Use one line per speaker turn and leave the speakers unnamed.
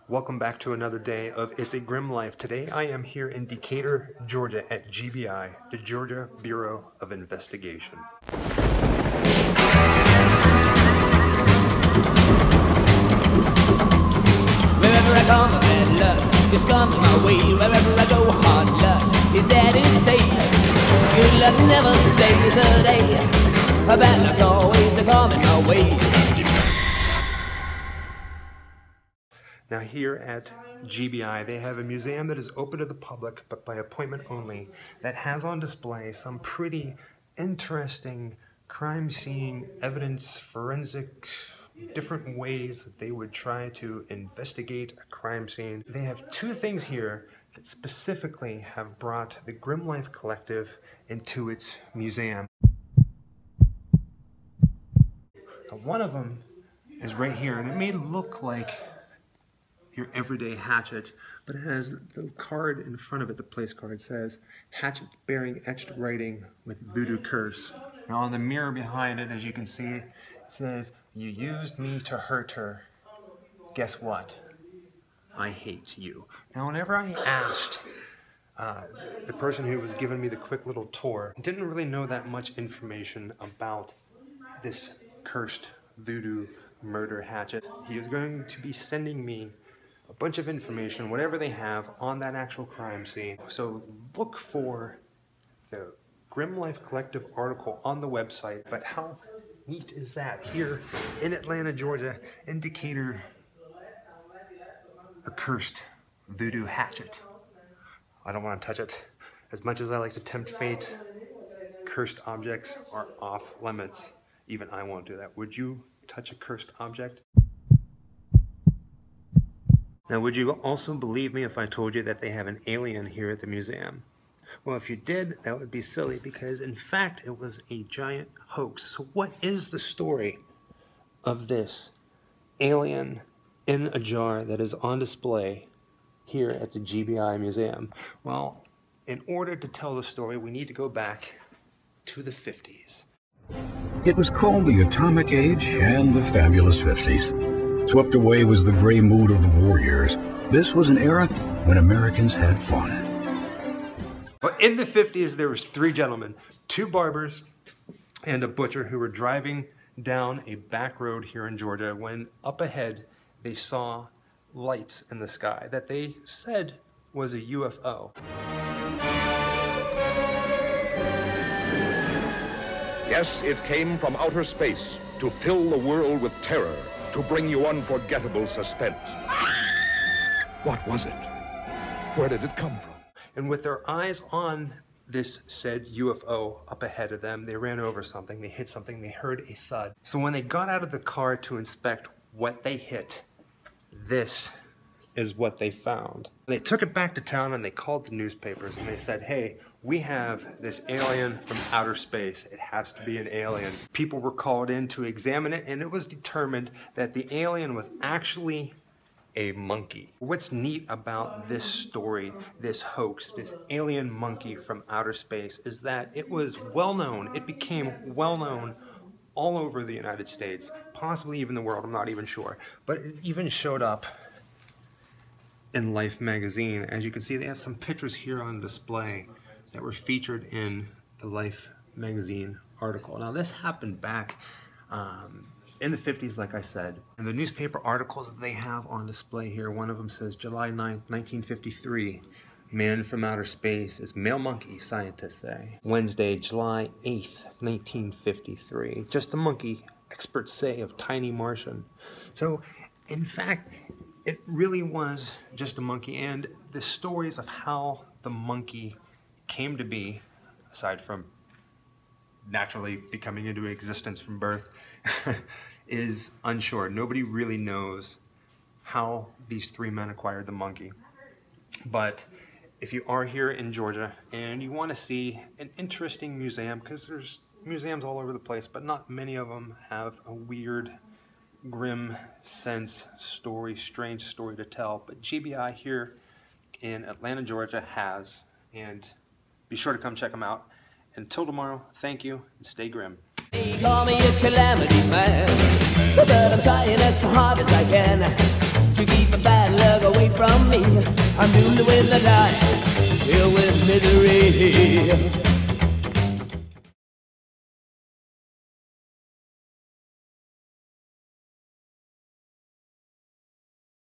Welcome back to another day of It's a Grim Life. Today I am here in Decatur, Georgia at GBI, the Georgia Bureau of Investigation.
Wherever I come, bad luck just comes my way. Wherever I go, hard luck is there to stay. Good luck never stays a day. Bad luck's always coming my way.
Now here at GBI, they have a museum that is open to the public, but by appointment only, that has on display some pretty interesting crime scene evidence, forensic, different ways that they would try to investigate a crime scene. They have two things here that specifically have brought the Grim Life Collective into its museum. Now, one of them is right here, and it may look like your everyday Hatchet, but it has the card in front of it, the place card says, Hatchet bearing etched writing with Voodoo-Cursed. Now on the mirror behind it, as you can see, it says, you used me to hurt her. Guess what? I hate you. Now whenever I asked the person who was giving me the quick little tour, didn't really know that much information about this cursed voodoo murder hatchet. He is going to be sending me a bunch of information, whatever they have, on that actual crime scene. So look for the Grim Life Collective article on the website. But how neat is that? Here in Atlanta, Georgia, in Decatur, a cursed voodoo hatchet. I don't want to touch it. As much as I like to tempt fate, cursed objects are off limits. Even I won't do that. Would you touch a cursed object? Now, would you also believe me if I told you that they have an alien here at the museum? Well, if you did, that would be silly because, in fact, it was a giant hoax. So what is the story of this alien in a jar that is on display here at the GBI Museum? Well, in order to tell the story, we need to go back to the 50s.
It was called the Atomic Age and the Fabulous 50s. Swept away was the gray mood of the war years. This was an era when Americans had fun.
Well, in the 50s, there was three gentlemen, two barbers and a butcher who were driving down a back road here in Georgia when up ahead they saw lights in the sky that they said was a UFO.
Yes, it came from outer space to fill the world with terror, to bring you unforgettable suspense. What was it? Where did it come from?
And with their eyes on this said UFO up ahead of them, they ran over something, they hit something, they heard a thud. So when they got out of the car to inspect what they hit, this is what they found. They took it back to town and they called the newspapers and they said, hey, we have this alien from outer space. It has to be an alien. People were called in to examine it and it was determined that the alien was actually a monkey. What's neat about this story, this hoax, this alien monkey from outer space is that it was well known. It became well known all over the United States, possibly even the world, I'm not even sure. But it even showed up in Life magazine. As you can see, they have some pictures here on display that were featured in the Life magazine article. Now this happened back in the 50s, like I said. And the newspaper articles that they have on display here, one of them says July 9th, 1953, man from outer space is male monkey, scientists say. Wednesday, July 8th, 1953, just a monkey, experts say of tiny Martian. So in fact, it really was just a monkey, and the stories of how the monkey came to be, aside from naturally becoming into existence from birth, is unsure. Nobody really knows how these three men acquired the monkey. But if you are here in Georgia and you want to see an interesting museum, because there's museums all over the place, but not many of them have a weird, grim sense story, strange story to tell, but GBI here in Atlanta, Georgia has, and be sure to come check them out. Until tomorrow, thank you and stay grim.
They call me a calamity man, but I'm trying as hard as I can to keep the bad luck away from me. I'm doomed to win the night, filled with misery.